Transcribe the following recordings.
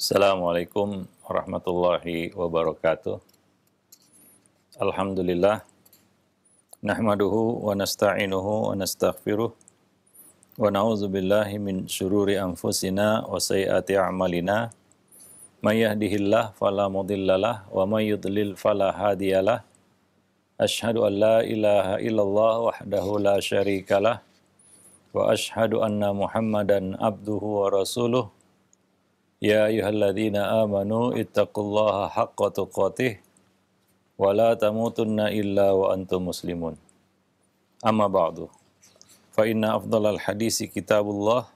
Assalamualaikum warahmatullahi wabarakatuh. Alhamdulillah. Nahmaduhu wa nasta'inuhu wa nastaghfiruh. Wa na'udzu billahi min syururi anfusina wa sayyiati a'malina. May yahdihillahu fala mudhillalah wa may yudlil fala hadiyalah. Asyhadu an la ilaha illallah wahdahu la syarikalah. Wa asyhadu anna Muhammadan abduhu wa rasuluh. Ya ayyuhalladzina amanu ittaqullaha haqqa tuqatih wa la tamutunna illa wa antum muslimun. Amma ba'du. Fa inna afdhalal hadisi kitabullah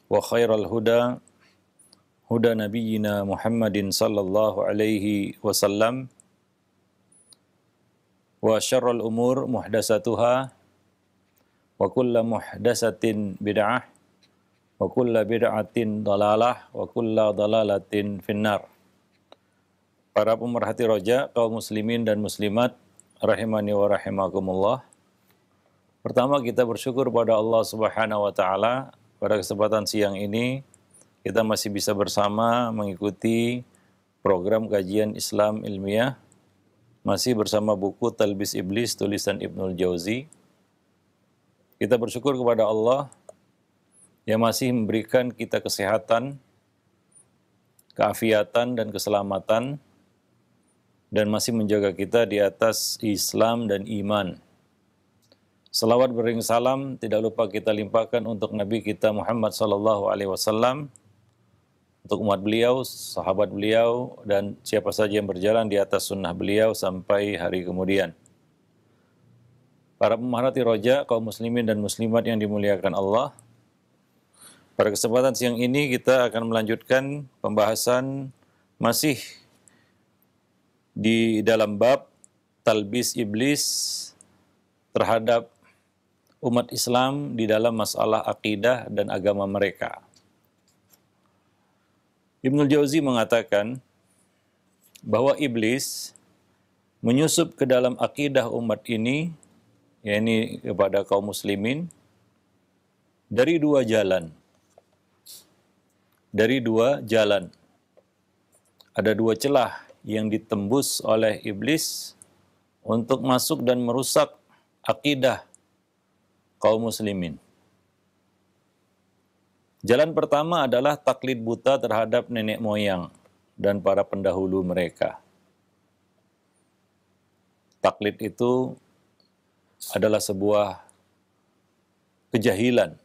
wa khairal huda huda nabiyyina Muhammadin sallallahu alaihi wasallam wa syarrul umur muhdatsatuha wa kullu muhdatsatin bid'ah wa kulla bid'atin dalalah wa kulla dalalatin finnar. Para pemerhati roja, kaum muslimin dan muslimat, rahimani wa rahimakumullah. Pertama, kita bersyukur pada Allah Subhanahu wa taala pada kesempatan siang ini kita masih bisa bersama mengikuti program kajian Islam ilmiah, masih bersama buku Talbis Iblis tulisan Ibnul Jauzi. Kita bersyukur kepada Allah yang masih memberikan kita kesehatan, keafiatan, dan keselamatan, dan masih menjaga kita di atas Islam dan iman. Salawat bering salam tidak lupa kita limpahkan untuk Nabi kita Muhammad SAW, untuk umat beliau, sahabat beliau, dan siapa saja yang berjalan di atas sunnah beliau sampai hari kemudian. Para pemerhati roja, kaum muslimin dan muslimat yang dimuliakan Allah, pada kesempatan siang ini kita akan melanjutkan pembahasan masih di dalam bab Talbis Iblis terhadap umat Islam di dalam masalah akidah dan agama mereka. Ibnul Jauzi mengatakan bahwa iblis menyusup ke dalam akidah umat ini, yakni kepada kaum muslimin, dari dua jalan. Ada dua celah yang ditembus oleh iblis untuk masuk dan merusak akidah kaum muslimin. Jalan pertama adalah taklid buta terhadap nenek moyang dan para pendahulu mereka. Taklid itu adalah sebuah kejahilan.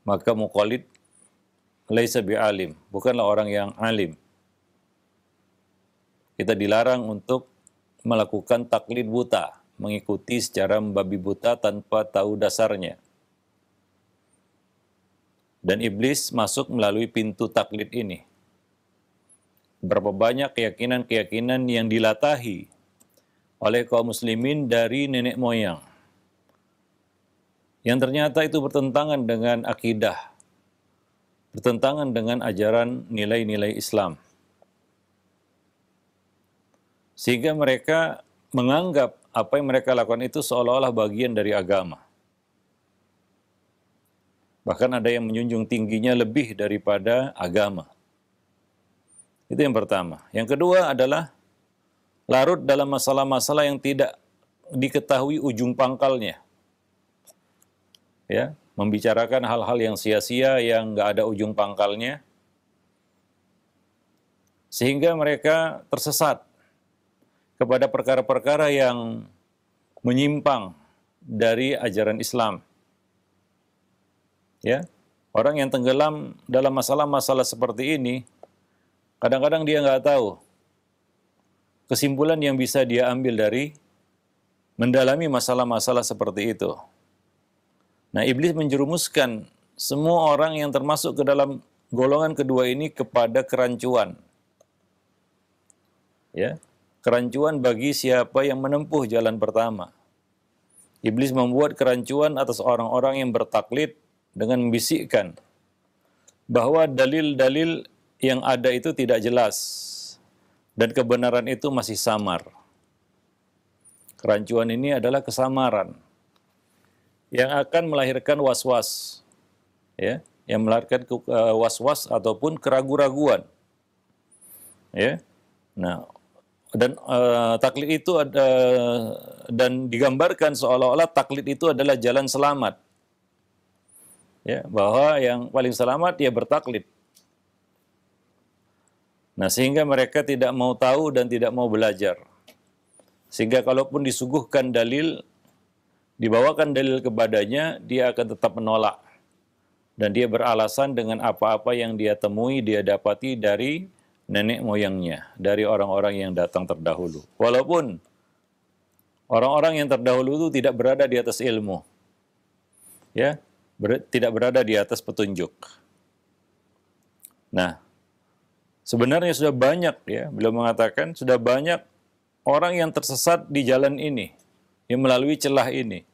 Maka muqallid laisa bi'alim, bukanlah orang yang alim. Kita dilarang untuk melakukan taklid buta, mengikuti secara membabi buta tanpa tahu dasarnya. Dan iblis masuk melalui pintu taklid ini. Berapa banyak keyakinan-keyakinan yang dilatahi oleh kaum muslimin dari nenek moyang, yang ternyata itu bertentangan dengan akidah, bertentangan dengan ajaran nilai-nilai Islam. Sehingga mereka menganggap apa yang mereka lakukan itu seolah-olah bagian dari agama. Bahkan ada yang menjunjung tingginya lebih daripada agama. Itu yang pertama. Yang kedua adalah larut dalam masalah-masalah yang tidak diketahui ujung pangkalnya. Ya, membicarakan hal-hal yang sia-sia, yang nggak ada ujung pangkalnya, sehingga mereka tersesat kepada perkara-perkara yang menyimpang dari ajaran Islam. Ya, orang yang tenggelam dalam masalah-masalah seperti ini, kadang-kadang dia nggak tahu kesimpulan yang bisa dia ambil dari mendalami masalah-masalah seperti itu. Nah, iblis menjerumuskan semua orang yang termasuk ke dalam golongan kedua ini kepada kerancuan. Ya, kerancuan bagi siapa yang menempuh jalan pertama. Iblis membuat kerancuan atas orang-orang yang bertaklid dengan membisikkan bahwa dalil-dalil yang ada itu tidak jelas dan kebenaran itu masih samar. Kerancuan ini adalah kesamaran yang akan melahirkan was-was, ya, yang melahirkan was-was ataupun keraguan-raguan. Ya. Nah, dan taklid itu ada, dan digambarkan seolah-olah taklid itu adalah jalan selamat. Ya, bahwa yang paling selamat ya bertaklid. Nah, sehingga mereka tidak mau tahu dan tidak mau belajar. Sehingga kalaupun disuguhkan dalil, dibawakan dalil kepadanya, dia akan tetap menolak. Dan dia beralasan dengan apa-apa yang dia temui, dia dapati dari nenek moyangnya, dari orang-orang yang datang terdahulu. Walaupun orang-orang yang terdahulu itu tidak berada di atas ilmu, ya, tidak berada di atas petunjuk. Nah, sebenarnya sudah banyak, ya, beliau mengatakan sudah banyak orang yang tersesat di jalan ini, yang melalui celah ini.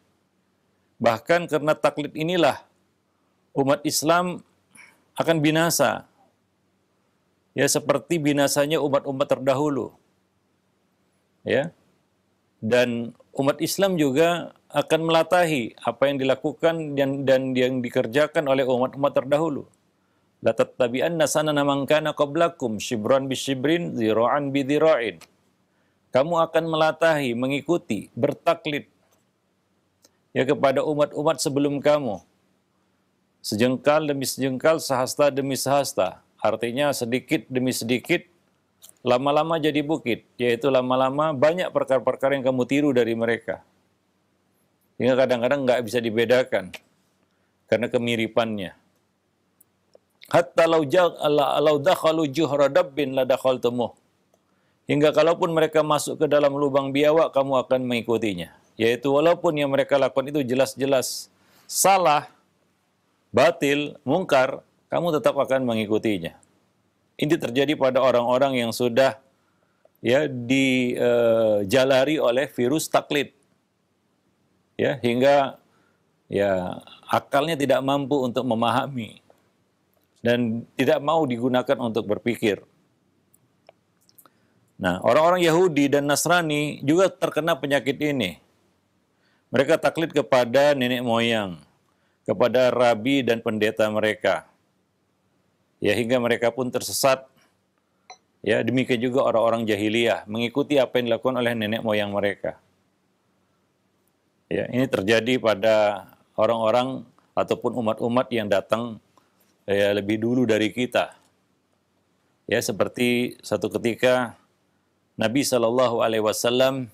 Bahkan karena taklid inilah umat Islam akan binasa. Ya, seperti binasanya umat-umat terdahulu. Ya. Dan umat Islam juga akan melatahi apa yang dilakukan dan yang dikerjakan oleh umat-umat terdahulu. La tattabi'anna sanana man kana qablakum shibran bisyibrin zira'an bidhira'in. Kamu akan melatahi, mengikuti, bertaklid ya kepada umat-umat sebelum kamu. Sejengkal demi sejengkal, sehasta demi sehasta. Artinya sedikit demi sedikit, lama-lama jadi bukit. Yaitu lama-lama banyak perkara-perkara yang kamu tiru dari mereka. Hingga kadang-kadang nggak bisa dibedakan karena kemiripannya. Hatta law dakhalu juhra dabbin la dakhaltumuh. Hingga kalaupun mereka masuk ke dalam lubang biawak, kamu akan mengikutinya. Yaitu walaupun yang mereka lakukan itu jelas-jelas salah, batil, mungkar, kamu tetap akan mengikutinya. Ini terjadi pada orang-orang yang sudah ya dijalari oleh virus taklid. Ya, hingga ya akalnya tidak mampu untuk memahami dan tidak mau digunakan untuk berpikir. Nah, orang-orang Yahudi dan Nasrani juga terkena penyakit ini. Mereka taklid kepada nenek moyang, kepada rabi dan pendeta mereka. Ya, hingga mereka pun tersesat. Ya, demikian juga orang-orang jahiliyah mengikuti apa yang dilakukan oleh nenek moyang mereka. Ya, ini terjadi pada orang-orang ataupun umat-umat yang datang ya, lebih dulu dari kita. Ya, seperti satu ketika Nabi SAW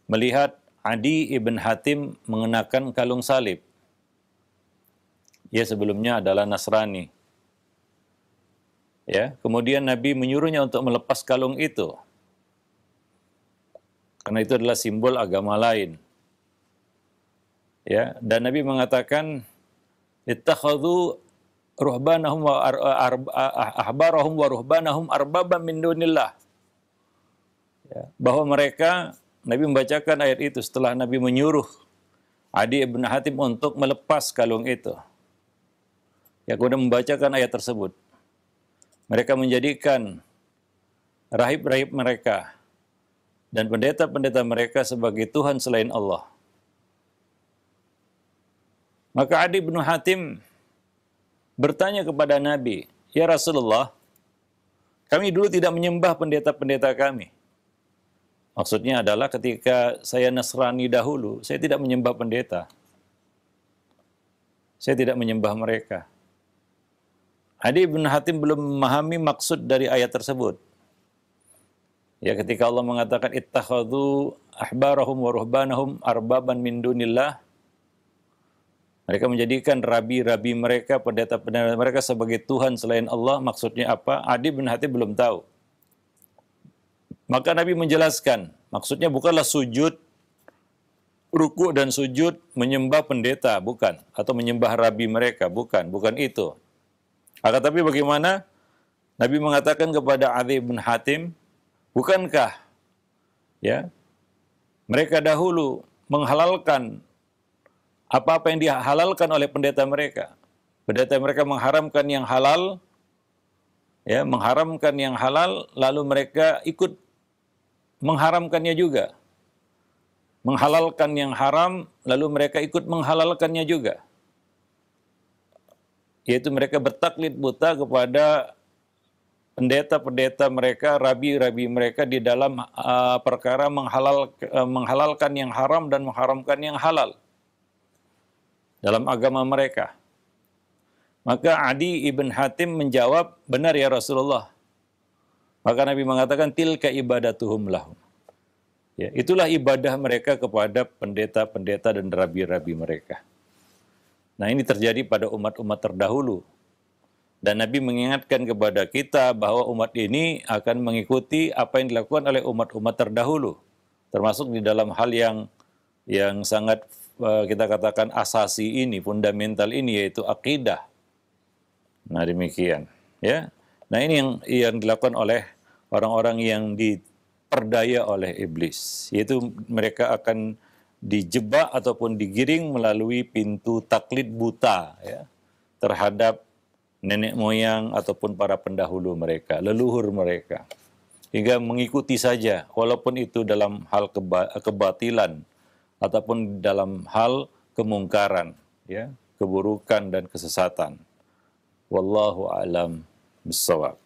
melihat Adi ibn Hatim mengenakan kalung salib. Ya, sebelumnya adalah Nasrani. Ya, kemudian Nabi menyuruhnya untuk melepas kalung itu. Karena itu adalah simbol agama lain. Ya, dan Nabi mengatakan ittakhadhu ruhbanahum wa ahbarahum wa ruhbanahum arbaban min dunillah. Ya, bahwa mereka, Nabi membacakan ayat itu setelah Nabi menyuruh Adi ibn Hatim untuk melepas kalung itu. Ya, kemudian membacakan ayat tersebut. Mereka menjadikan rahib-rahib mereka dan pendeta-pendeta mereka sebagai Tuhan selain Allah. Maka Adi bin Hatim bertanya kepada Nabi, "Ya Rasulullah, kami dulu tidak menyembah pendeta-pendeta kami." Maksudnya adalah ketika saya Nasrani dahulu, saya tidak menyembah pendeta. Saya tidak menyembah mereka. Adi bin Hatim belum memahami maksud dari ayat tersebut. Ya, ketika Allah mengatakan ittakhadhu ahbarahum wa ruhbanahum arbaban min dunillah, mereka menjadikan rabi-rabi mereka, pendeta-pendeta mereka sebagai Tuhan selain Allah. Maksudnya apa? Adi bin Hatim belum tahu. Maka Nabi menjelaskan, maksudnya bukanlah sujud, ruku dan sujud menyembah pendeta, bukan. Atau menyembah rabi mereka, bukan itu. Akan tapi bagaimana? Nabi mengatakan kepada Adi bin Hatim, bukankah ya mereka dahulu menghalalkan apa-apa yang dihalalkan oleh pendeta mereka. Pendeta mereka mengharamkan yang halal, ya, mengharamkan yang halal, lalu mereka ikut mengharamkannya juga. Menghalalkan yang haram, lalu mereka ikut menghalalkannya juga. yaitu mereka bertaklid buta kepada pendeta-pendeta mereka, rabi-rabi mereka di dalam perkara menghalalkan yang haram dan mengharamkan yang halal dalam agama mereka. Maka Adi ibn Hatim menjawab, benar ya Rasulullah. Maka Nabi mengatakan, tilka ibadatuhum lahum. Ya, itulah ibadah mereka kepada pendeta-pendeta dan rabi-rabi mereka. Nah, ini terjadi pada umat-umat terdahulu. Dan Nabi mengingatkan kepada kita bahwa umat ini akan mengikuti apa yang dilakukan oleh umat-umat terdahulu. Termasuk di dalam hal yang sangat kita katakan asasi ini, fundamental ini, yaitu akidah. Nah, demikian. Ya. Nah, ini yang dilakukan oleh orang-orang yang diperdaya oleh iblis. Yaitu mereka akan dijebak ataupun digiring melalui pintu taklid buta, ya, terhadap nenek moyang ataupun para pendahulu mereka, leluhur mereka. Hingga mengikuti saja, walaupun itu dalam hal kebatilan ataupun dalam hal kemungkaran, ya, keburukan dan kesesatan. Wallahu a'lam bissawab.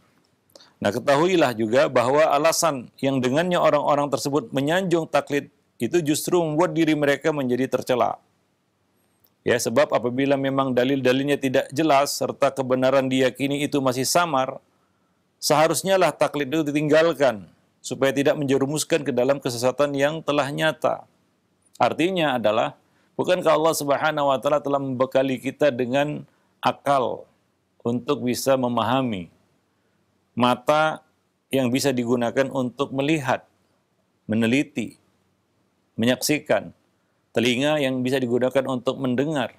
Nah, ketahuilah juga bahwa alasan yang dengannya orang-orang tersebut menyanjung taklid itu justru membuat diri mereka menjadi tercela. Ya, sebab apabila memang dalil-dalilnya tidak jelas serta kebenaran diyakini itu masih samar, seharusnya lah taklid itu ditinggalkan supaya tidak menjerumuskan ke dalam kesesatan yang telah nyata. Artinya adalah, bukankah Allah Subhanahu wa taala telah membekali kita dengan akal untuk bisa memahami, mata yang bisa digunakan untuk melihat, meneliti, menyaksikan, telinga yang bisa digunakan untuk mendengar.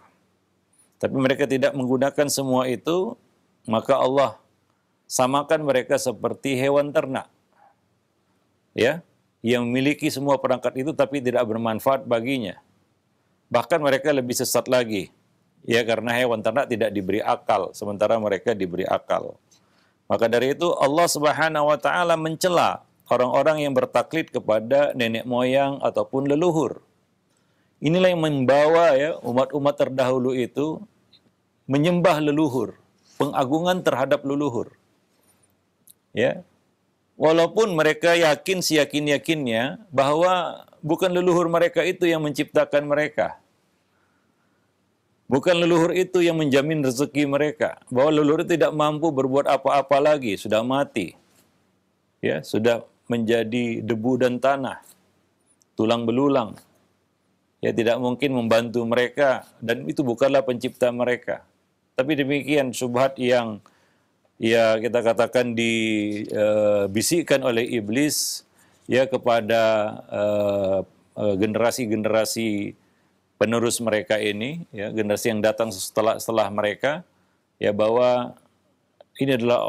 Tapi mereka tidak menggunakan semua itu, maka Allah samakan mereka seperti hewan ternak. Ya, yang memiliki semua perangkat itu tapi tidak bermanfaat baginya. Bahkan mereka lebih sesat lagi. Ya, karena hewan ternak tidak diberi akal, sementara mereka diberi akal. Maka dari itu Allah Subhanahu wa taala mencela orang-orang yang bertaklid kepada nenek moyang ataupun leluhur. Inilah yang membawa, ya, umat-umat terdahulu itu menyembah leluhur, pengagungan terhadap leluhur. Ya. Walaupun mereka yakin seyakin-yakinnya bahwa bukan leluhur mereka itu yang menciptakan mereka. Bukan leluhur itu yang menjamin rezeki mereka. Bahwa leluhur tidak mampu berbuat apa-apa lagi, sudah mati. Ya, sudah menjadi debu dan tanah, tulang belulang. Ya, tidak mungkin membantu mereka dan itu bukanlah pencipta mereka. Tapi demikian syubhat yang, ya, kita katakan dibisikkan oleh iblis, ya, kepada generasi-generasi penerus mereka ini, ya, generasi yang datang setelah mereka, ya, bahwa ini adalah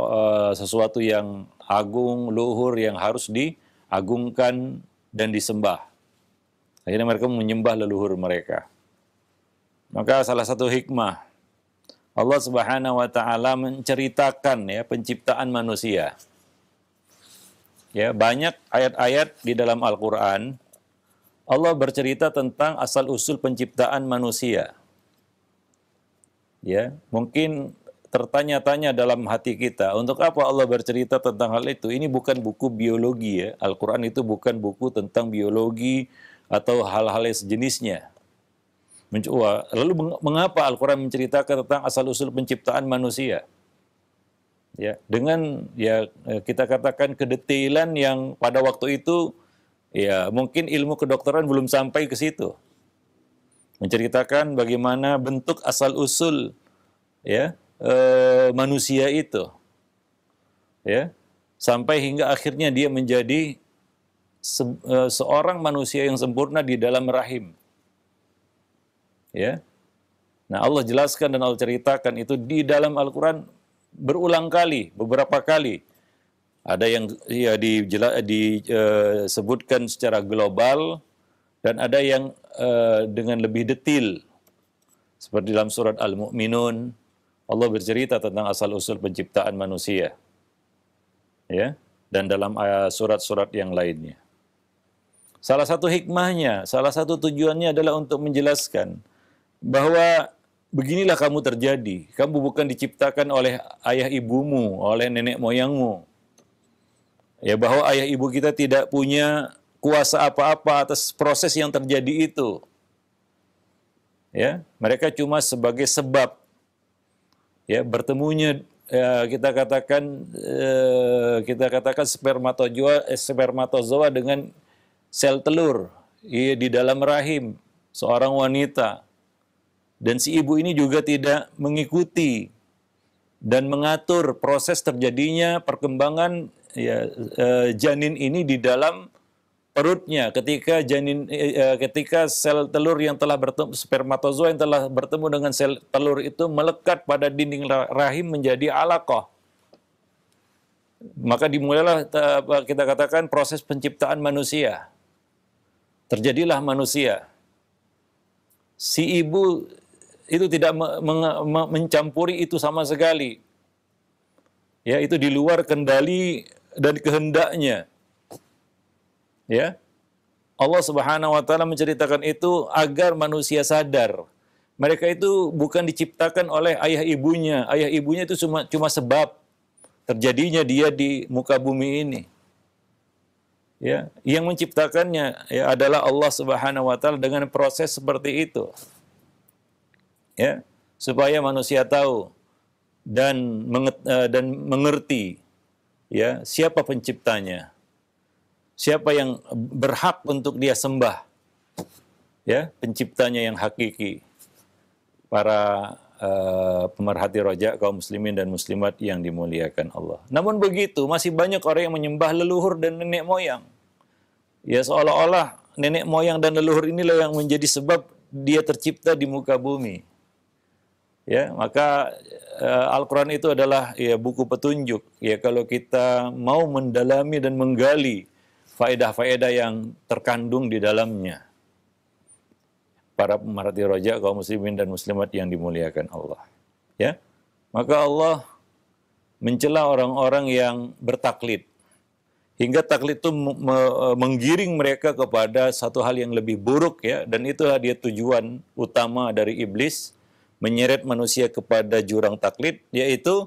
sesuatu yang agung, luhur, yang harus diagungkan dan disembah. Akhirnya mereka menyembah leluhur mereka. Maka salah satu hikmah Allah Subhanahu wa taala menceritakan, ya, penciptaan manusia. Ya, banyak ayat-ayat di dalam Al-Qur'an Allah bercerita tentang asal-usul penciptaan manusia. Ya, mungkin tertanya-tanya dalam hati kita, untuk apa Allah bercerita tentang hal itu? Ini bukan buku biologi, ya. Al-Qur'an itu bukan buku tentang biologi atau hal-hal yang sejenisnya. Lalu mengapa Al-Quran menceritakan tentang asal-usul penciptaan manusia? Ya, dengan, ya, kita katakan kedetailan yang pada waktu itu, ya, mungkin ilmu kedokteran belum sampai ke situ. Menceritakan bagaimana bentuk asal-usul, ya, manusia itu. Ya, sampai hingga akhirnya dia menjadi seorang manusia yang sempurna di dalam rahim. Ya. Nah, Allah jelaskan dan Allah ceritakan itu di dalam Al-Quran berulang kali, beberapa kali. Ada yang, ya, disebutkan secara global dan ada yang dengan lebih detail. Seperti dalam surat Al-Mu'minun, Allah bercerita tentang asal-usul penciptaan manusia. Ya, dan dalam surat-surat yang lainnya. Salah satu hikmahnya, salah satu tujuannya adalah untuk menjelaskan bahwa beginilah kamu terjadi. Kamu bukan diciptakan oleh ayah ibumu, oleh nenek moyangmu. Ya, bahwa ayah ibu kita tidak punya kuasa apa-apa atas proses yang terjadi itu. Ya, mereka cuma sebagai sebab. Ya, bertemunya kita katakan spermatozoa dengan sel telur di dalam rahim seorang wanita. Dan si ibu ini juga tidak mengikuti dan mengatur proses terjadinya perkembangan janin ini di dalam perutnya. Ketika sel telur yang telah bertemu, spermatozoa yang telah bertemu dengan sel telur itu melekat pada dinding rahim menjadi alaqah. Maka dimulailah kita katakan proses penciptaan manusia. Terjadilah manusia. Si ibu itu tidak mencampuri itu sama sekali. Ya, itu di luar kendali dan kehendaknya. Ya. Allah Subhanahu wa taala menceritakan itu agar manusia sadar. Mereka itu bukan diciptakan oleh ayah ibunya. Ayah ibunya itu cuma sebab terjadinya dia di muka bumi ini. Ya, yang menciptakannya ya adalah Allah Subhanahu wa taala dengan proses seperti itu. Ya, supaya manusia tahu dan mengerti ya siapa penciptanya. Siapa yang berhak untuk dia sembah. Ya, penciptanya yang hakiki. Para pemerhati roja kaum muslimin dan muslimat yang dimuliakan Allah. Namun begitu, masih banyak orang yang menyembah leluhur dan nenek moyang. Ya, seolah-olah nenek moyang dan leluhur inilah yang menjadi sebab dia tercipta di muka bumi. Ya, maka Al-Quran itu adalah ya buku petunjuk. Ya, kalau kita mau mendalami dan menggali faedah-faedah yang terkandung di dalamnya. Para pemerhati roja kaum muslimin dan muslimat yang dimuliakan Allah. Ya, maka Allah mencela orang-orang yang bertaklid. Hingga taklid itu menggiring mereka kepada satu hal yang lebih buruk ya, dan itulah dia tujuan utama dari iblis menyeret manusia kepada jurang taklid, yaitu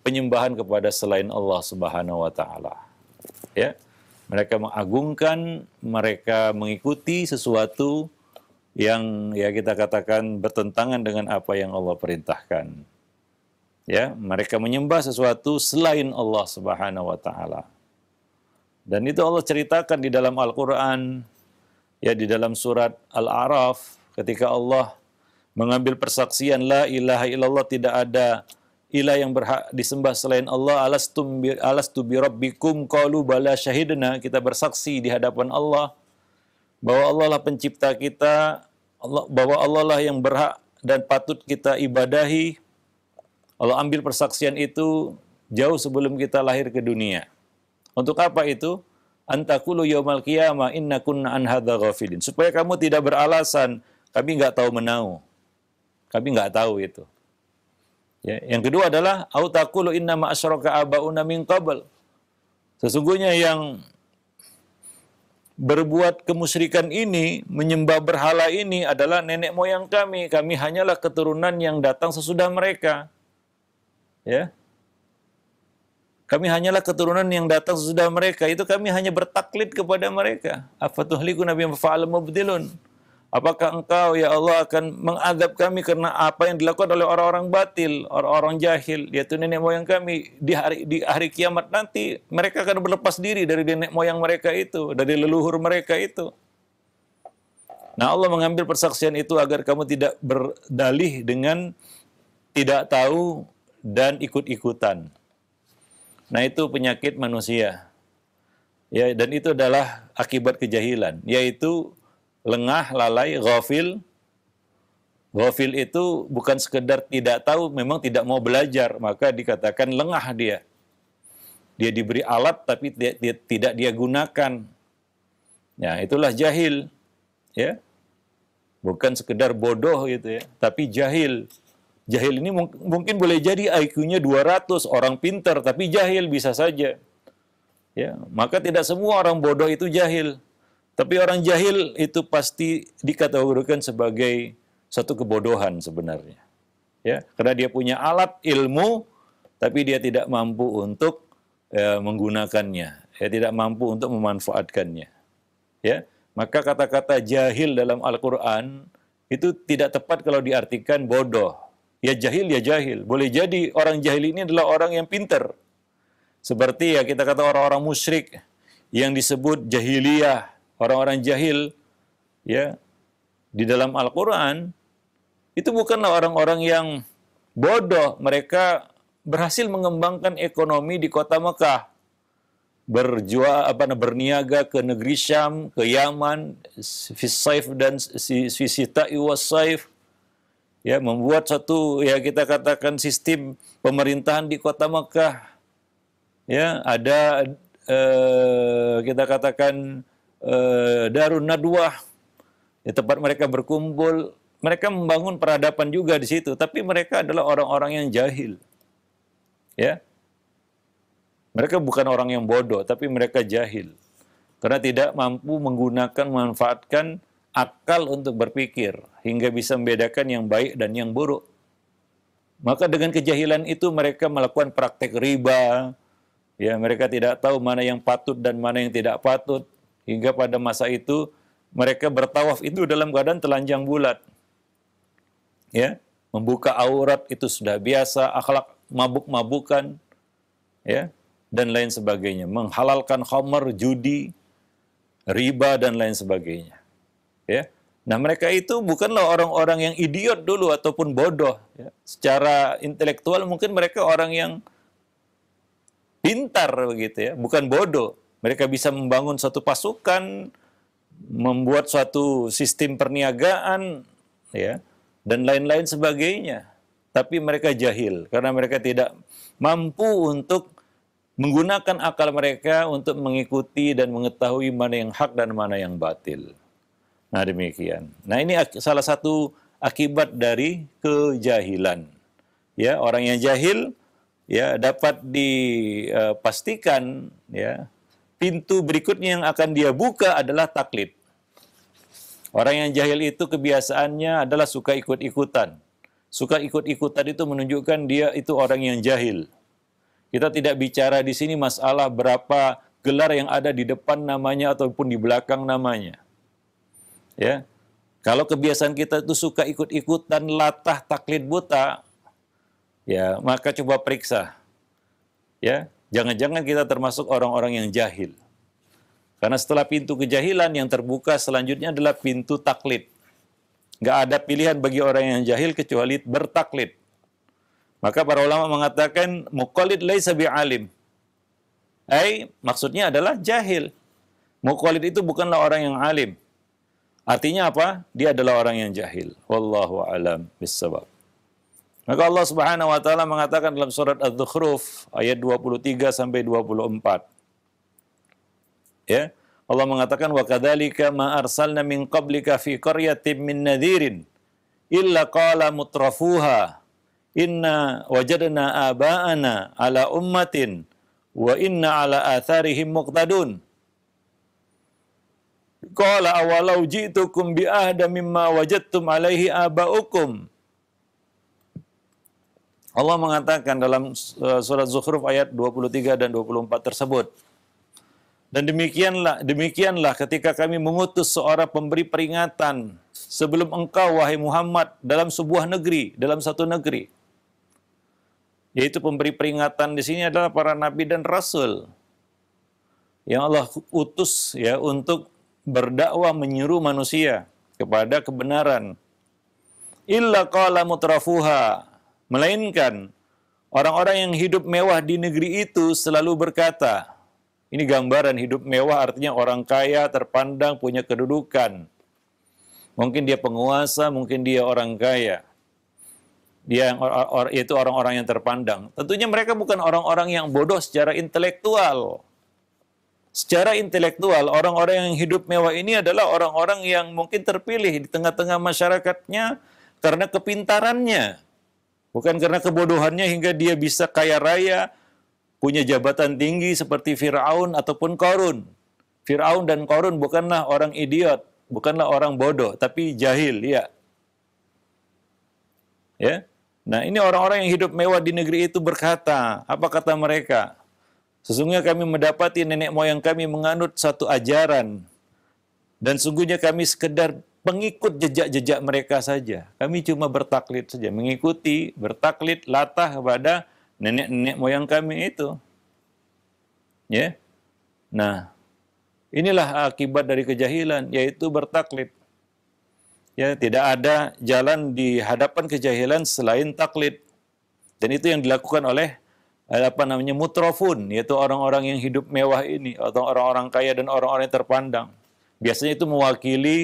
penyembahan kepada selain Allah Subhanahu wa taala. Ya. Mereka mengagungkan, mereka mengikuti sesuatu yang ya kita katakan bertentangan dengan apa yang Allah perintahkan. Ya, mereka menyembah sesuatu selain Allah Subhanahu wa taala. Dan itu Allah ceritakan di dalam Al-Qur'an, ya di dalam surat Al-A'raf ketika Allah mengambil persaksian la ilaha illallah, tidak ada ilah yang berhak disembah selain Allah, alastu bi rabbikum qalu bala syahidna, kita bersaksi di hadapan Allah bahwa Allah lah pencipta kita, bahwa Allah lah yang berhak dan patut kita ibadahi. Allah ambil persaksian itu jauh sebelum kita lahir ke dunia. Untuk apa itu? Antakulu yaumal qiyamah inna kunna an hadza ghafilin. Supaya kamu tidak beralasan, kami nggak tahu menau. Kami nggak tahu itu. Ya, yang kedua adalah autaqulu inna ma asyraka abauna min qabl. Sesungguhnya yang berbuat kemusyrikan ini, menyembah berhala ini adalah nenek moyang kami. Kami hanyalah keturunan yang datang sesudah mereka. Ya. Kami hanyalah keturunan yang datang sesudah mereka. Itu kami hanya bertaklid kepada mereka. Afatuhlikuna bima fa'al mubtilun. Apakah engkau ya Allah akan mengadab kami karena apa yang dilakukan oleh orang-orang batil, orang-orang jahil, yaitu nenek moyang kami di hari kiamat nanti mereka akan berlepas diri dari nenek moyang mereka itu, dari leluhur mereka itu. Nah, Allah mengambil persaksian itu agar kamu tidak berdalih dengan tidak tahu dan ikut-ikutan. Nah, itu penyakit manusia. Ya, dan itu adalah akibat kejahilan, yaitu lengah, lalai, ghafil. Ghafil itu bukan sekedar tidak tahu, memang tidak mau belajar, maka dikatakan lengah dia. Dia diberi alat tapi tidak dia gunakan. Ya, itulah jahil. Ya. Bukan sekedar bodoh gitu ya, tapi jahil. Jahil ini mungkin boleh jadi IQ-nya 200, orang pintar tapi jahil bisa saja. Ya, maka tidak semua orang bodoh itu jahil. Tapi orang jahil itu pasti dikategorikan sebagai satu kebodohan sebenarnya. Ya, karena dia punya alat ilmu, tapi dia tidak mampu untuk menggunakannya, ya, tidak mampu untuk memanfaatkannya. Ya, maka kata-kata jahil dalam Al-Quran itu tidak tepat kalau diartikan bodoh. Ya jahil, ya jahil. Boleh jadi orang jahil ini adalah orang yang pintar. Seperti ya kita kata orang-orang musyrik yang disebut jahiliyah, orang-orang jahil, ya, di dalam Al-Quran, itu bukanlah orang-orang yang bodoh. Mereka berhasil mengembangkan ekonomi di kota Mekah. Berniaga ke negeri Syam, ke Yaman, Fisaif dan Sita'i Wasaif. Ya, membuat satu, ya kita katakan sistem pemerintahan di kota Mekah. Ya, ada kita katakan Darun Nadwah, ya, tempat mereka berkumpul. Mereka membangun peradaban juga di situ, tapi mereka adalah orang-orang yang jahil. Ya, mereka bukan orang yang bodoh, tapi mereka jahil. Karena tidak mampu menggunakan, memanfaatkan akal untuk berpikir, hingga bisa membedakan yang baik dan yang buruk. Maka dengan kejahilan itu mereka melakukan praktek riba. Ya, mereka tidak tahu mana yang patut dan mana yang tidak patut. Hingga pada masa itu, mereka bertawaf itu dalam keadaan telanjang bulat. Ya, membuka aurat itu sudah biasa, akhlak mabuk-mabukan, ya, dan lain sebagainya, menghalalkan khamar, judi, riba dan lain sebagainya. Ya, nah mereka itu bukanlah orang-orang yang idiot dulu ataupun bodoh. Ya. Secara intelektual mungkin mereka orang yang pintar begitu ya, bukan bodoh. Mereka bisa membangun suatu pasukan, membuat suatu sistem perniagaan, ya, dan lain-lain sebagainya. Tapi mereka jahil, karena mereka tidak mampu untuk menggunakan akal mereka untuk mengikuti dan mengetahui mana yang hak dan mana yang batil. Nah demikian. Nah ini salah satu akibat dari kejahilan. Ya, orang yang jahil, ya, dapat dipastikan, ya, pintu berikutnya yang akan dia buka adalah taklid. Orang yang jahil itu kebiasaannya adalah suka ikut-ikutan. Suka ikut-ikutan itu menunjukkan dia itu orang yang jahil. Kita tidak bicara di sini masalah berapa gelar yang ada di depan namanya ataupun di belakang namanya. Ya. Kalau kebiasaan kita itu suka ikut-ikutan, latah, taklid buta, ya, maka coba periksa. Ya, jangan-jangan kita termasuk orang-orang yang jahil. Karena setelah pintu kejahilan yang terbuka selanjutnya adalah pintu taklid. Nggak ada pilihan bagi orang yang jahil kecuali bertaklid. Maka para ulama mengatakan muqallid laisa bi'alim. Maksudnya adalah jahil. Muqallid itu bukanlah orang yang alim. Artinya apa? Dia adalah orang yang jahil. Wallahu a'lam bissawab. Maka Allah Subhanahu wa taala mengatakan dalam surat Az-Zukhruf ayat 23 sampai 24. Ya, Allah mengatakan wa kadzalika ma arsalna min qablika fi qaryatin min nadhirin illa qala mutrafuha inna wajadna aba'ana ala ummatin wa inna ala atharihim muqtadun. Qala awalau ji'tukum bi ahda mimma wajadtum alaihi aba'ukum. Allah mengatakan dalam surat Zukhruf ayat 23 dan 24 tersebut. Dan demikianlah ketika kami mengutus seorang pemberi peringatan sebelum engkau wahai Muhammad dalam sebuah negeri, dalam satu negeri. Yaitu pemberi peringatan di sini adalah para nabi dan rasul yang Allah utus ya untuk berdakwah menyeru manusia kepada kebenaran. Illa qala mutrafuha, melainkan orang-orang yang hidup mewah di negeri itu selalu berkata, ini gambaran hidup mewah artinya orang kaya, terpandang, punya kedudukan. Mungkin dia penguasa, mungkin dia orang kaya. Dia yaitu orang-orang yang terpandang. Tentunya mereka bukan orang-orang yang bodoh secara intelektual. Secara intelektual, orang-orang yang hidup mewah ini adalah orang-orang yang mungkin terpilih di tengah-tengah masyarakatnya karena kepintarannya. Bukan karena kebodohannya hingga dia bisa kaya raya, punya jabatan tinggi seperti Fir'aun ataupun Qarun. Fir'aun dan Qarun bukanlah orang idiot, bukanlah orang bodoh, tapi jahil, ya. Ya. Nah, ini orang-orang yang hidup mewah di negeri itu berkata, apa kata mereka? Sesungguhnya kami mendapati nenek moyang kami menganut satu ajaran, dan sungguhnya kami sekedar pengikut jejak-jejak mereka saja. Kami cuma bertaklid saja, mengikuti, bertaklid, latah kepada nenek-nenek moyang kami itu. Ya. Nah, inilah akibat dari kejahilan, yaitu bertaklid. Ya, tidak ada jalan di hadapan kejahilan selain taklid. Dan itu yang dilakukan oleh mutrafun, yaitu orang-orang yang hidup mewah ini, atau orang-orang kaya dan orang-orang yang terpandang. Biasanya itu mewakili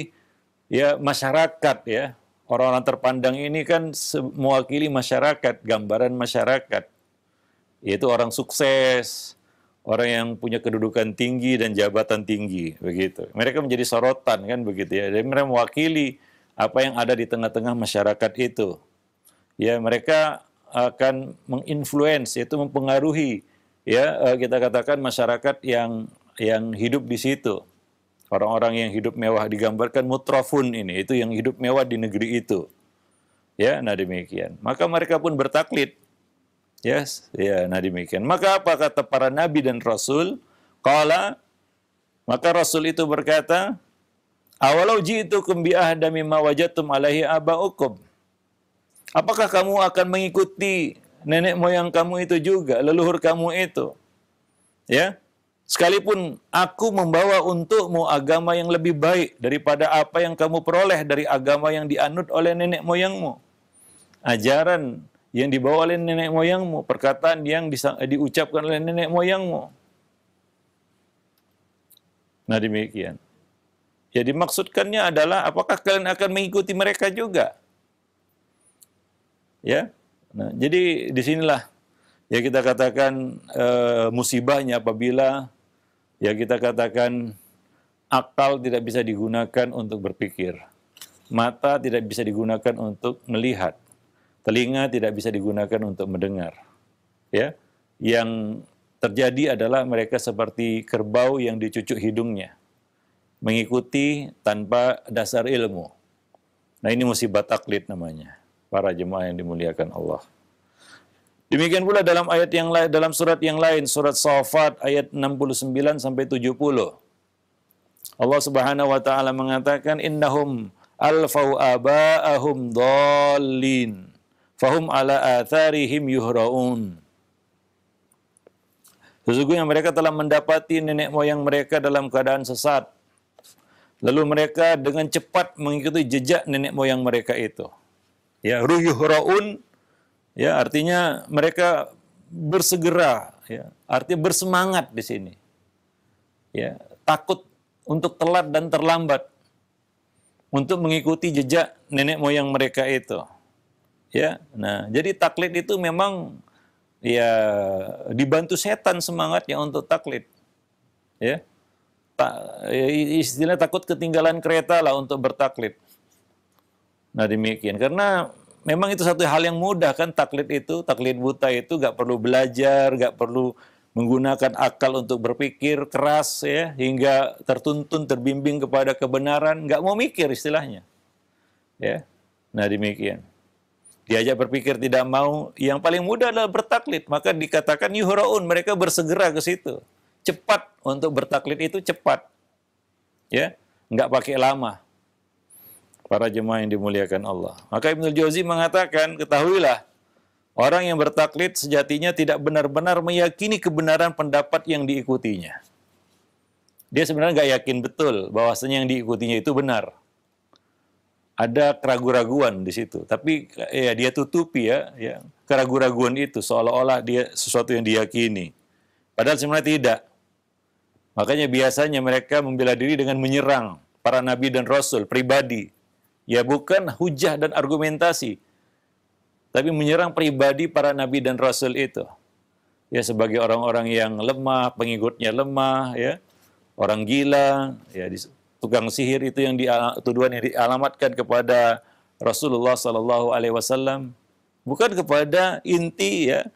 ya masyarakat ya. Orang-orang terpandang ini kan mewakili masyarakat, gambaran masyarakat. Yaitu orang sukses, orang yang punya kedudukan tinggi dan jabatan tinggi, begitu. Mereka menjadi sorotan kan begitu ya. Dan mereka mewakili apa yang ada di tengah-tengah masyarakat itu. Ya, mereka akan menginfluence, yaitu mempengaruhi ya kita katakan masyarakat yang hidup di situ. Orang-orang yang hidup mewah digambarkan mutrafun ini, itu yang hidup mewah di negeri itu. Ya, nah demikian. Maka mereka pun bertaklid. Yes, ya, nah demikian. Maka apa kata para nabi dan rasul? Qala, maka rasul itu berkata, awalau ji'tukum bi ahda mimma wajadtum alaihi aba'ukum. Apakah kamu akan mengikuti nenek moyang kamu itu juga, leluhur kamu itu? Ya. Sekalipun aku membawa untukmu agama yang lebih baik daripada apa yang kamu peroleh dari agama yang dianut oleh nenek moyangmu. Ajaran yang dibawa oleh nenek moyangmu, perkataan yang diucapkan oleh nenek moyangmu. Nah demikian. Ya dimaksudkannya adalah apakah kalian akan mengikuti mereka juga? Ya. Nah, jadi disinilah ya kita katakan musibahnya apabila ya kita katakan akal tidak bisa digunakan untuk berpikir. Mata tidak bisa digunakan untuk melihat. Telinga tidak bisa digunakan untuk mendengar. Ya. Yang terjadi adalah mereka seperti kerbau yang dicucuk hidungnya. Mengikuti tanpa dasar ilmu. Nah, ini musibah taklid namanya. Para jemaah yang dimuliakan Allah. Demikian pula dalam ayat yang lain, dalam surat yang lain, surat Shafat ayat 69 sampai 70. Allah Subhanahu wa taala mengatakan innahum alfau aba'ahum dhallin fahum ala atharihim yuhraun. Sesungguhnya mereka telah mendapati nenek moyang mereka dalam keadaan sesat. Lalu mereka dengan cepat mengikuti jejak nenek moyang mereka itu. Ya, yuhraun. Ya, artinya mereka bersegera, ya. Artinya bersemangat di sini. Ya, takut untuk telat dan terlambat untuk mengikuti jejak nenek moyang mereka itu. Ya. Nah, jadi taklid itu memang ya dibantu setan semangatnya untuk taklid. Ya. Istilah takut ketinggalan kereta lah untuk bertaklid. Nah, demikian. Karena memang itu satu hal yang mudah kan, taklid buta itu gak perlu belajar, gak perlu menggunakan akal untuk berpikir keras ya, hingga tertuntun, terbimbing kepada kebenaran, gak mau mikir istilahnya. Ya. Nah demikian. Diajak berpikir tidak mau, yang paling mudah adalah bertaklid, maka dikatakan yuhraun, mereka bersegera ke situ. Cepat untuk bertaklid itu cepat. Ya, nggak pakai lama. Para jemaah yang dimuliakan Allah. Maka Ibnul Jauzi mengatakan, ketahuilah, orang yang bertaklid sejatinya tidak benar-benar meyakini kebenaran pendapat yang diikutinya. Dia sebenarnya nggak yakin betul bahwasanya yang diikutinya itu benar. Ada keraguan-raguan di situ. Tapi ya dia tutupi ya keraguan-raguan itu seolah-olah dia sesuatu yang diyakini. Padahal sebenarnya tidak. Makanya biasanya mereka membela diri dengan menyerang para nabi dan rasul pribadi. Ya bukan hujah dan argumentasi, tapi menyerang pribadi para nabi dan rasul itu. Ya sebagai orang-orang yang lemah, pengikutnya lemah, ya orang gila, ya tukang sihir itu yang tuduhan yang dialamatkan kepada Rasulullah Sallallahu Alaihi Wasallam, bukan kepada inti ya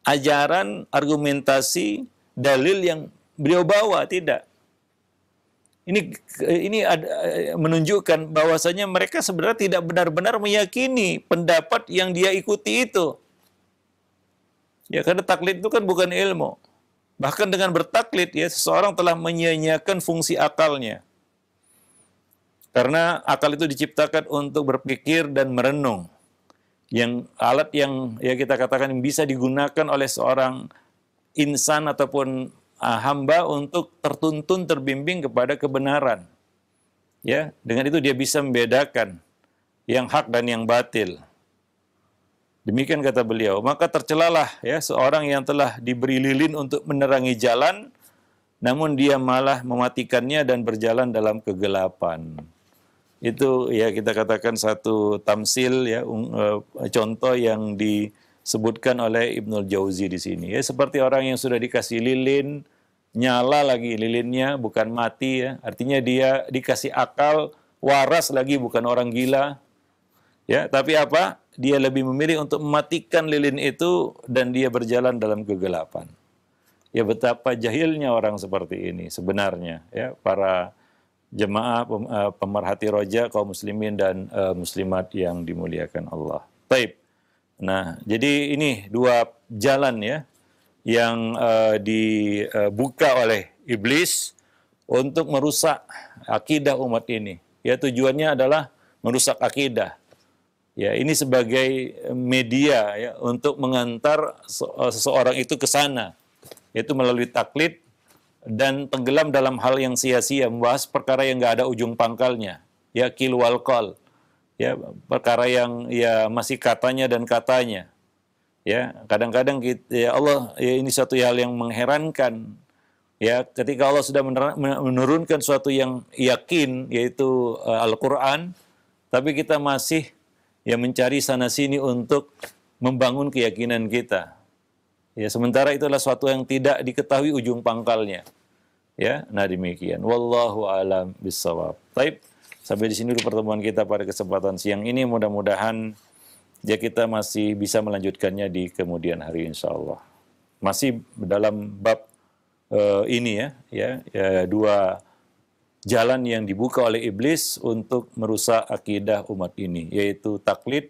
ajaran, argumentasi, dalil yang beliau bawa, tidak. Ini menunjukkan bahwasanya mereka sebenarnya tidak benar-benar meyakini pendapat yang dia ikuti itu. Ya, karena taklid itu kan bukan ilmu. Bahkan dengan bertaklid ya seseorang telah menyia-nyiakan fungsi akalnya. Karena akal itu diciptakan untuk berpikir dan merenung. Yang alat yang ya kita katakan bisa digunakan oleh seorang insan ataupun hamba untuk tertuntun terbimbing kepada kebenaran. Ya, dengan itu dia bisa membedakan yang hak dan yang batil. Demikian kata beliau. Maka tercelalah ya seorang yang telah diberi lilin untuk menerangi jalan, namun dia malah mematikannya dan berjalan dalam kegelapan. Itu ya kita katakan satu tamsil ya contoh yang disebutkan oleh Ibnul Jauzi di sini. Ya seperti orang yang sudah dikasih lilin, nyala lagi lilinnya, bukan mati ya. Artinya dia dikasih akal, waras lagi, bukan orang gila. Ya, tapi apa? Dia lebih memilih untuk mematikan lilin itu dan dia berjalan dalam kegelapan. Ya betapa jahilnya orang seperti ini sebenarnya ya, para jemaah pemerhati roja kaum muslimin dan muslimat yang dimuliakan Allah. Baik. Nah, jadi ini dua jalan ya yang dibuka oleh iblis untuk merusak akidah umat ini. Ya tujuannya adalah merusak akidah. Ya, ini sebagai media ya untuk mengantar seseorang itu ke sana, yaitu melalui taklid dan tenggelam dalam hal yang sia-sia, membahas perkara yang nggak ada ujung pangkalnya, ya qil wal qal, ya perkara yang ya masih katanya dan katanya, ya kadang-kadang ya Allah ya ini suatu hal yang mengherankan, ya ketika Allah sudah menurunkan suatu yang yakin yaitu Al-Quran, tapi kita masih ya mencari sana sini untuk membangun keyakinan kita. Ya, sementara itu adalah suatu yang tidak diketahui ujung pangkalnya. Ya, nah demikian. Wallahu a'lam bishawab. Baik, sampai di sini dulu pertemuan kita pada kesempatan siang ini. Mudah-mudahan ya kita masih bisa melanjutkannya di kemudian hari insyaallah. Masih dalam bab ini ya, dua jalan yang dibuka oleh iblis untuk merusak akidah umat ini, yaitu taklid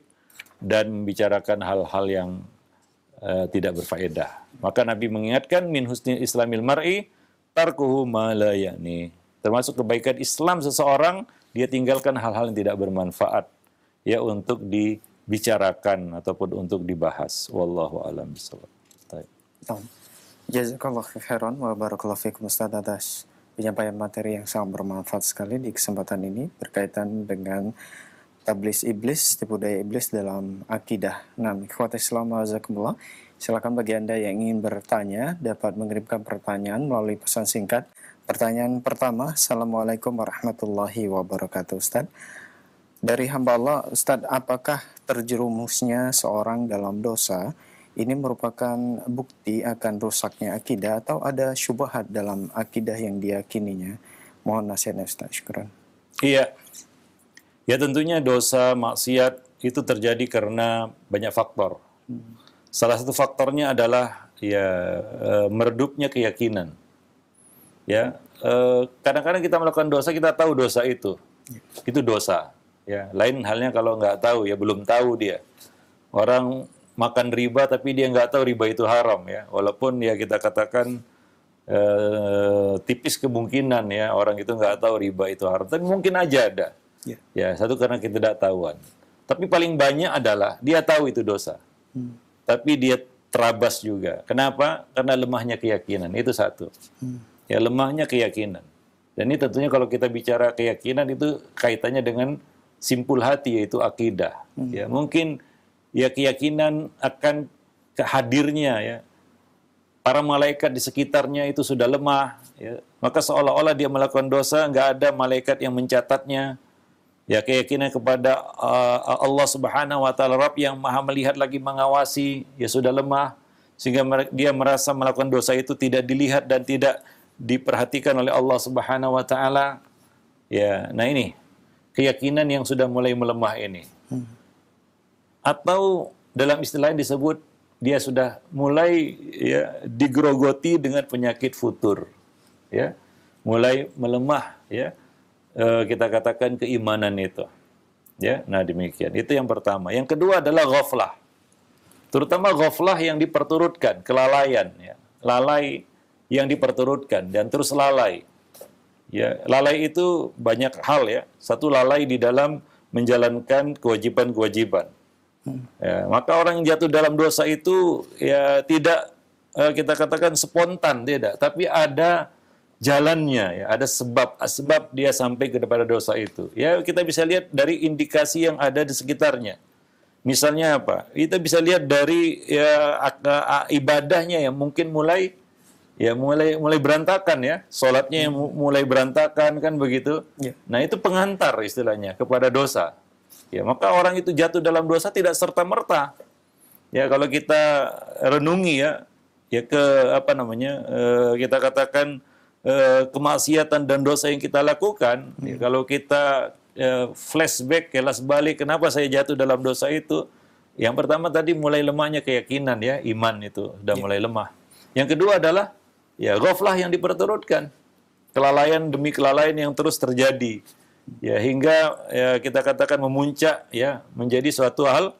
dan membicarakan hal-hal yang tidak berfaedah. Maka Nabi mengingatkan min husni islamil mar'i tarkuhu ma la ya'ni. Termasuk kebaikan Islam seseorang, dia tinggalkan hal-hal yang tidak bermanfaat ya untuk dibicarakan ataupun untuk dibahas. Wallahu a'lam bishawab. Jazakallahu khairan wa barakallahu fikum Ustaz atas penyampaian materi yang sangat bermanfaat sekali di kesempatan ini berkaitan dengan tablis iblis, tipu daya iblis dalam akidah. Nah, ikhwat Islam azakumullah, silakan bagi Anda yang ingin bertanya dapat mengirimkan pertanyaan melalui pesan singkat. Pertanyaan pertama, Assalamualaikum warahmatullahi wabarakatuh Ustaz. Dari hamba Allah, Ustaz, apakah terjerumusnya seorang dalam dosa ini merupakan bukti akan rusaknya akidah atau ada syubhat dalam akidah yang diyakininya? Mohon nasihatnya Ustaz. Syukran. Iya. Ya tentunya dosa maksiat itu terjadi karena banyak faktor. Salah satu faktornya adalah ya meredupnya keyakinan. Ya, kadang-kadang kita melakukan dosa, kita tahu dosa itu dosa. Ya, lain halnya kalau nggak tahu, ya belum tahu dia. Orang makan riba tapi dia nggak tahu riba itu haram ya. Walaupun ya kita katakan tipis kemungkinan ya orang itu nggak tahu riba itu haram, tapi mungkin aja ada. Ya, satu karena ketidaktahuan. Tapi paling banyak adalah dia tahu itu dosa. Tapi dia terabas juga. Kenapa? Karena lemahnya keyakinan. Itu satu. Ya, lemahnya keyakinan. Dan ini tentunya kalau kita bicara keyakinan itu kaitannya dengan simpul hati, yaitu akidah. Ya, mungkin ya keyakinan akan hadirnya ya para malaikat di sekitarnya itu sudah lemah. Ya. Maka seolah-olah dia melakukan dosa, nggak ada malaikat yang mencatatnya. Ya, keyakinan kepada Allah Subhanahu wa taala, Rabb yang Maha melihat lagi mengawasi, ya sudah lemah sehingga dia merasa melakukan dosa itu tidak dilihat dan tidak diperhatikan oleh Allah Subhanahu wa taala. Ya, nah ini keyakinan yang sudah mulai melemah ini. Atau dalam istilah disebut dia sudah mulai ya digerogoti dengan penyakit futur. Ya. mulai melemah, ya. Kita katakan keimanan itu. Ya, nah demikian. Itu yang pertama. Yang kedua adalah ghaflah. Terutama ghaflah yang diperturutkan, kelalaian, ya. Lalai yang diperturutkan dan terus lalai. Ya, lalai itu banyak hal, ya. Satu, lalai di dalam menjalankan kewajiban-kewajiban. Ya, maka orang yang jatuh dalam dosa itu ya tidak kita katakan spontan, tidak, tapi ada jalannya, ya, ada sebab dia sampai kepada dosa itu. Ya, kita bisa lihat dari indikasi yang ada di sekitarnya. Misalnya apa? Kita bisa lihat dari ya ibadahnya yang mungkin mulai berantakan, ya. Salatnya yang mulai berantakan, kan begitu. Ya. Nah, itu pengantar istilahnya kepada dosa. Ya, maka orang itu jatuh dalam dosa tidak serta-merta. Ya, kalau kita renungi, ya kita katakan kemaksiatan dan dosa yang kita lakukan, ya, kalau kita flashback, kelas balik, kenapa saya jatuh dalam dosa itu? Yang pertama tadi mulai lemahnya keyakinan, ya, iman itu sudah mulai lemah. Yang kedua adalah ya ghaflah yang diperturutkan, kelalaian demi kelalaian yang terus terjadi, ya, hingga ya, kita katakan memuncak, ya, menjadi suatu hal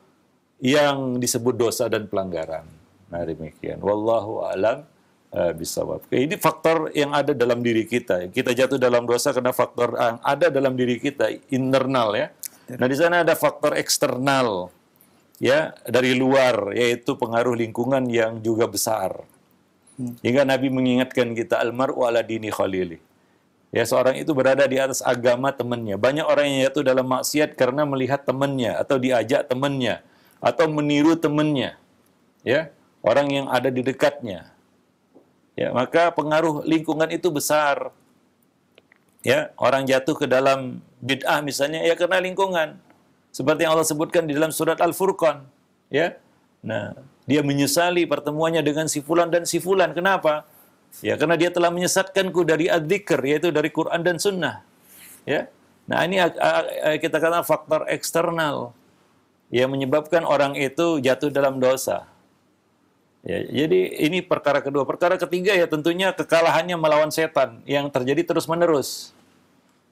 yang disebut dosa dan pelanggaran. Nah, demikian. Wallahu a'lam bishawab. Ini faktor yang ada dalam diri kita. Kita jatuh dalam dosa karena faktor yang ada dalam diri kita, internal, ya. Nah, di sana ada faktor eksternal, ya, dari luar, yaitu pengaruh lingkungan yang juga besar. Hingga Nabi mengingatkan kita, almar'u ala dini khalili. Ya, seorang itu berada di atas agama temannya. Banyak orang yang jatuh dalam maksiat karena melihat temannya, atau diajak temannya, atau meniru temannya, ya, orang yang ada di dekatnya. Ya, maka pengaruh lingkungan itu besar. Ya, orang jatuh ke dalam bid'ah misalnya, ya karena lingkungan. Seperti yang Allah sebutkan di dalam surat Al-Furqan, ya. Nah, dia menyesali pertemuannya dengan si fulan dan si fulan. Kenapa? Ya, karena dia telah menyesatkanku dari adzikr, yaitu dari Quran dan Sunnah. Ya. Nah, ini kita katakan faktor eksternal yang menyebabkan orang itu jatuh dalam dosa. Ya, jadi ini perkara kedua. Perkara ketiga, ya, tentunya kekalahannya melawan setan yang terjadi terus-menerus.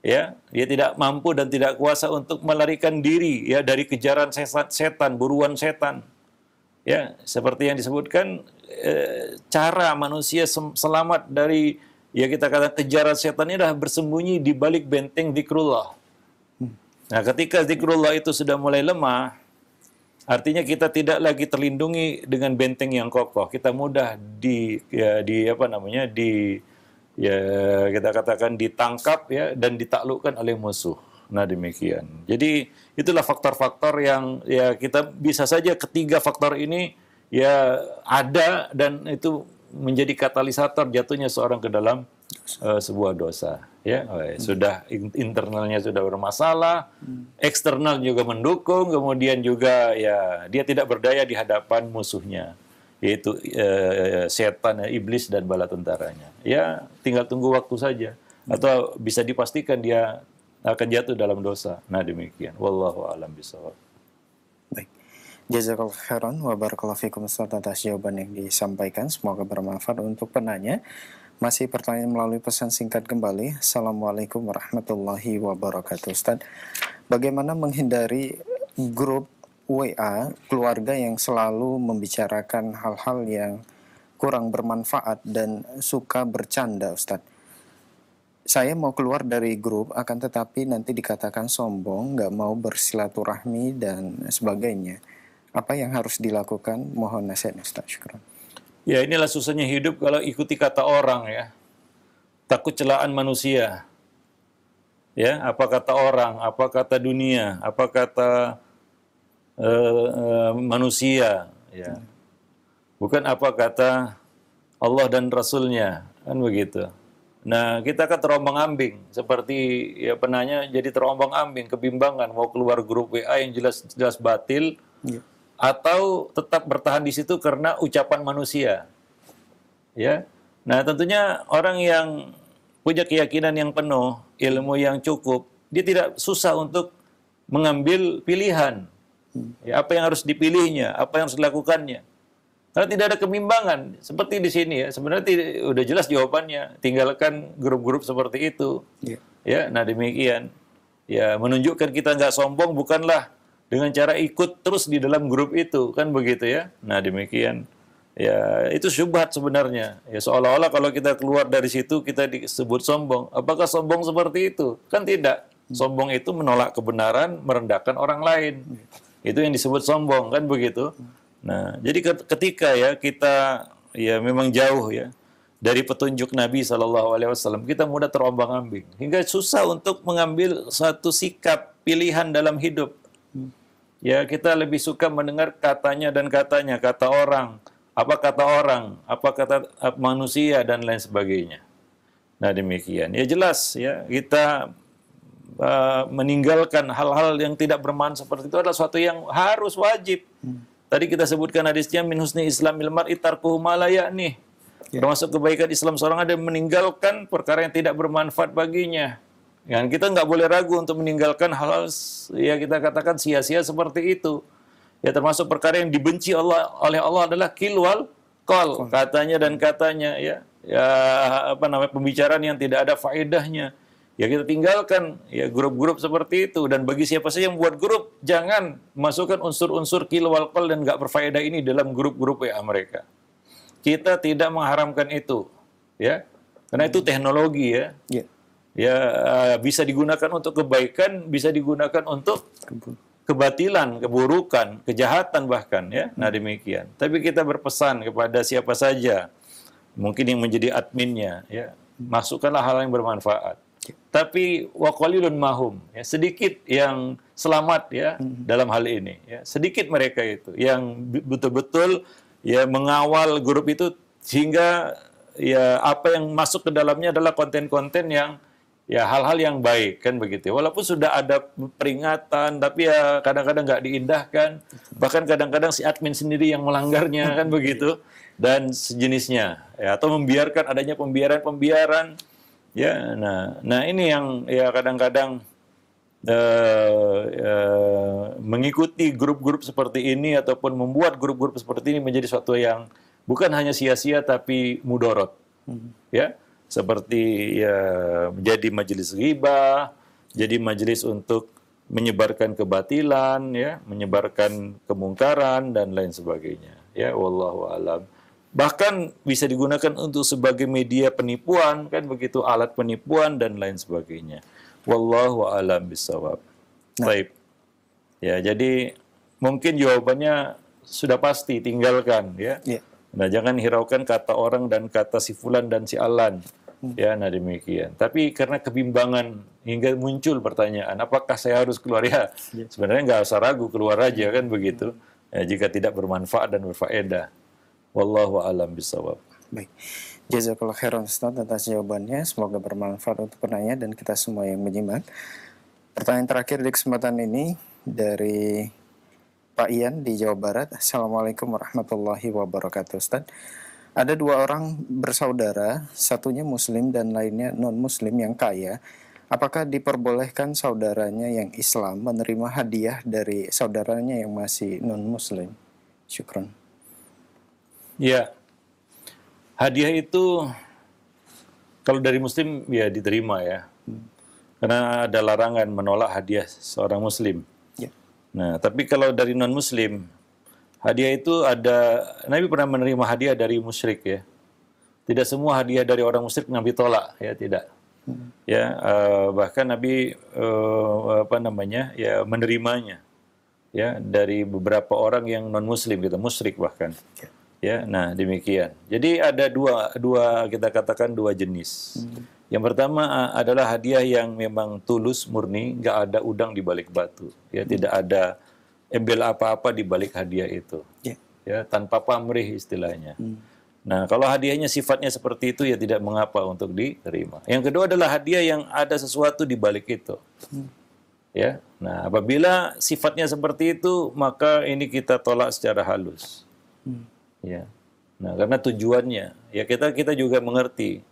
Ya, dia tidak mampu dan tidak kuasa untuk melarikan diri, ya, dari kejaran setan, buruan setan. Ya, seperti yang disebutkan, cara manusia selamat dari, ya, kita katakan kejaran setan ini adalah bersembunyi di balik benteng zikrullah. Nah, ketika zikrullah itu sudah mulai lemah, artinya kita tidak lagi terlindungi dengan benteng yang kokoh. Kita mudah kita katakan ditangkap, ya, dan ditaklukkan oleh musuh. Nah, demikian. Jadi itulah faktor-faktor yang, ya, kita bisa saja ketiga faktor ini, ya, ada dan itu menjadi katalisator jatuhnya seorang ke dalam sebuah dosa. Ya, sudah internalnya sudah bermasalah, eksternal juga mendukung, kemudian juga, ya, dia tidak berdaya di hadapan musuhnya, yaitu setan, iblis dan bala tentaranya. Ya, tinggal tunggu waktu saja, atau bisa dipastikan dia akan jatuh dalam dosa. Nah, demikian. Wallahu a'lam bishawab. Baik. Jazakallahu khairan wa barakallahu fikum Ustaz atas jawaban yang disampaikan. Semoga bermanfaat untuk penanya. Masih pertanyaan melalui pesan singkat kembali. Assalamualaikum warahmatullahi wabarakatuh. Ustaz, bagaimana menghindari grup WA keluarga yang selalu membicarakan hal-hal yang kurang bermanfaat dan suka bercanda, Ustaz? Saya mau keluar dari grup, akan tetapi nanti dikatakan sombong, nggak mau bersilaturahmi dan sebagainya. Apa yang harus dilakukan? Mohon nasihatnya, Ustaz. Syukran. Ya, inilah susahnya hidup kalau ikuti kata orang, ya. Takut celaan manusia. Ya, apa kata orang, apa kata dunia, apa kata manusia, ya. Bukan apa kata Allah dan Rasulnya, kan begitu. Nah, kita kan terombang-ambing, seperti, ya, penanya jadi terombang-ambing, kebimbangan mau keluar grup WA yang jelas batil, ya, atau tetap bertahan di situ karena ucapan manusia. Ya. Nah, tentunya orang yang punya keyakinan yang penuh, ilmu yang cukup, dia tidak susah untuk mengambil pilihan. Ya, apa yang harus dipilihnya, apa yang harus dilakukannya. Karena tidak ada kebimbangan. Seperti di sini ya, sebenarnya udah jelas jawabannya. Tinggalkan grup-grup seperti itu. Ya, nah demikian. Ya, menunjukkan kita nggak sombong bukanlah dengan cara ikut terus di dalam grup itu, kan begitu ya. Nah demikian. Ya, itu syubhat sebenarnya. Ya, seolah-olah kalau kita keluar dari situ kita disebut sombong. Apakah sombong seperti itu? Kan tidak. Sombong itu menolak kebenaran, merendahkan orang lain. Itu yang disebut sombong, kan begitu. Nah, jadi ketika ya kita ya memang jauh ya dari petunjuk Nabi SAW, kita mudah terombang-ambing hingga susah untuk mengambil satu sikap pilihan dalam hidup. Ya, kita lebih suka mendengar katanya dan katanya, kata orang, apa kata manusia dan lain sebagainya. Nah, demikian. Ya jelas ya, kita meninggalkan hal-hal yang tidak bermanfaat seperti itu adalah suatu yang harus wajib. Tadi kita sebutkan hadisnya min husni islamil mar'i tarkuhu ma la ya'nih. Termasuk kebaikan Islam seorang ada meninggalkan perkara yang tidak bermanfaat baginya. Dan kita nggak boleh ragu untuk meninggalkan hal-hal ya kita katakan sia-sia seperti itu. Ya termasuk perkara yang dibenci oleh Allah adalah kilwal qol, katanya dan katanya ya. Ya pembicaraan yang tidak ada faedahnya. Ya kita tinggalkan ya grup-grup seperti itu, dan bagi siapa saja yang buat grup jangan masukkan unsur-unsur qil wal qal dan nggak berfaedah ini dalam grup-grup ya mereka. Kita tidak mengharamkan itu, ya, karena itu teknologi ya. Ya bisa digunakan untuk kebaikan, bisa digunakan untuk kebatilan, keburukan, kejahatan bahkan ya. Nah demikian. Tapi kita berpesan kepada siapa saja mungkin yang menjadi adminnya ya, masukkanlah hal yang bermanfaat. Tapi wa qalilun mahum, ya, sedikit yang selamat ya dalam hal ini ya. Sedikit mereka itu yang betul-betul ya mengawal grup itu sehingga ya apa yang masuk ke dalamnya adalah konten-konten yang ya hal-hal yang baik, kan begitu. Walaupun sudah ada peringatan tapi ya kadang-kadang nggak diindahkan, bahkan kadang-kadang si admin sendiri yang melanggarnya, kan begitu, dan sejenisnya ya, atau membiarkan adanya pembiaran ya. Nah ini yang ya kadang-kadang mengikuti grup-grup seperti ini ataupun membuat grup-grup seperti ini menjadi suatu yang bukan hanya sia-sia tapi mudorot. Ya, seperti ya menjadi majelis ghibah, jadi majelis untuk menyebarkan kebatilan ya, menyebarkan kemungkaran dan lain sebagainya. Ya, wallahu alam. Bahkan bisa digunakan untuk sebagai media penipuan, kan begitu, alat penipuan dan lain sebagainya. Wallahu a'lam bishawab. Baik. Ya, jadi mungkin jawabannya sudah pasti, tinggalkan ya. Nah, jangan hiraukan kata orang dan kata si fulan dan si alan. Ya, nah demikian. Tapi karena kebimbangan hingga muncul pertanyaan, apakah saya harus keluar ya? Sebenarnya nggak usah ragu, keluar aja, kan begitu. Ya, jika tidak bermanfaat dan berfaedah. Wallahu a'lam bishawab. Baik. Jazakallah khairan Ustaz atas jawabannya. Semoga bermanfaat untuk penanya dan kita semua yang menyimak. Pertanyaan terakhir di kesempatan ini dari Pak Ian di Jawa Barat. Assalamualaikum warahmatullahi wabarakatuh Ustaz. Ada dua orang bersaudara, satunya muslim dan lainnya non-muslim yang kaya. Apakah diperbolehkan saudaranya yang Islam menerima hadiah dari saudaranya yang masih non-muslim? Syukran. Ya, hadiah itu kalau dari muslim ya diterima ya. Karena ada larangan menolak hadiah seorang muslim. Nah, tapi kalau dari non-muslim, hadiah itu ada, Nabi pernah menerima hadiah dari musyrik ya. Tidak semua hadiah dari orang musyrik Nabi tolak ya, tidak. Ya, bahkan Nabi ya menerimanya ya dari beberapa orang yang non-muslim gitu, musyrik bahkan. Ya, nah demikian. Jadi ada dua kita katakan dua jenis. Yang pertama adalah hadiah yang memang tulus, murni, nggak ada udang di balik batu. Ya, tidak ada embel apa-apa di balik hadiah itu. Ya, tanpa pamrih istilahnya. Nah, kalau hadiahnya sifatnya seperti itu ya tidak mengapa untuk diterima. Yang kedua adalah hadiah yang ada sesuatu di balik itu. Ya. Nah, apabila sifatnya seperti itu, maka ini kita tolak secara halus. Ya. Nah, karena tujuannya ya kita juga mengerti.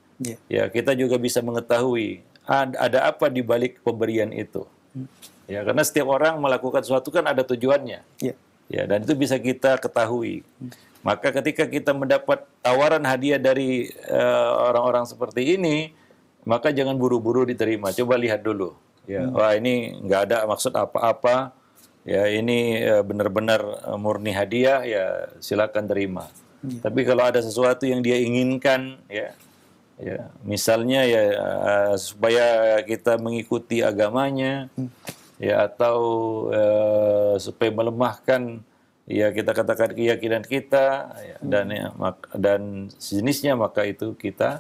Ya, kita juga bisa mengetahui ada apa di balik pemberian itu. Ya, karena setiap orang melakukan sesuatu kan ada tujuannya. Ya, dan itu bisa kita ketahui. Maka ketika kita mendapat tawaran hadiah dari orang-orang seperti ini, maka jangan buru-buru diterima. Coba lihat dulu. Ya, wah ini nggak ada maksud apa-apa. Ya ini benar-benar murni hadiah. Ya silakan terima. Tapi kalau ada sesuatu yang dia inginkan, ya misalnya ya supaya kita mengikuti agamanya, ya atau supaya melemahkan, ya kita katakan keyakinan kita, ya, dan sejenisnya, maka itu kita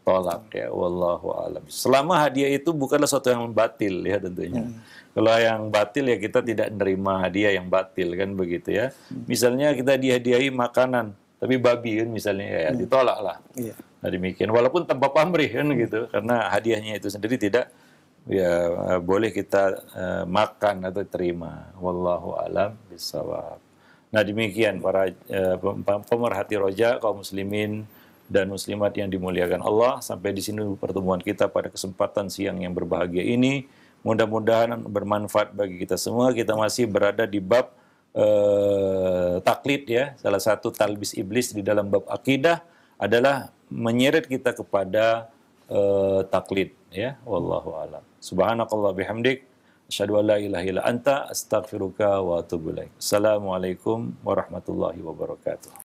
tolak, ya. Wallahu a'lam. Selama hadiah itu bukanlah sesuatu yang batil, ya tentunya. Kalau yang batil ya kita tidak menerima hadiah yang batil, kan begitu ya. Misalnya kita dihadiahi makanan, tapi babi kan misalnya, ya ditolak lah. Nah demikian, walaupun tanpa pamrih kan gitu, karena hadiahnya itu sendiri tidak boleh kita makan atau terima. Wallahu a'lam bishawab. Nah demikian para pemerhati roja, kaum muslimin dan muslimat yang dimuliakan Allah. Sampai di sini pertemuan kita pada kesempatan siang yang berbahagia ini. Mudah-mudahan bermanfaat bagi kita semua. Kita masih berada di bab taklid, ya. Salah satu talbis iblis di dalam bab akidah adalah menyeret kita kepada taklid, ya. Wallahu a'lam. Subhanakallah bihamdik, asyhadu an la ilaha illa anta, astaghfiruka wa atubu ilaik. Assalamualaikum warahmatullahi wabarakatuh.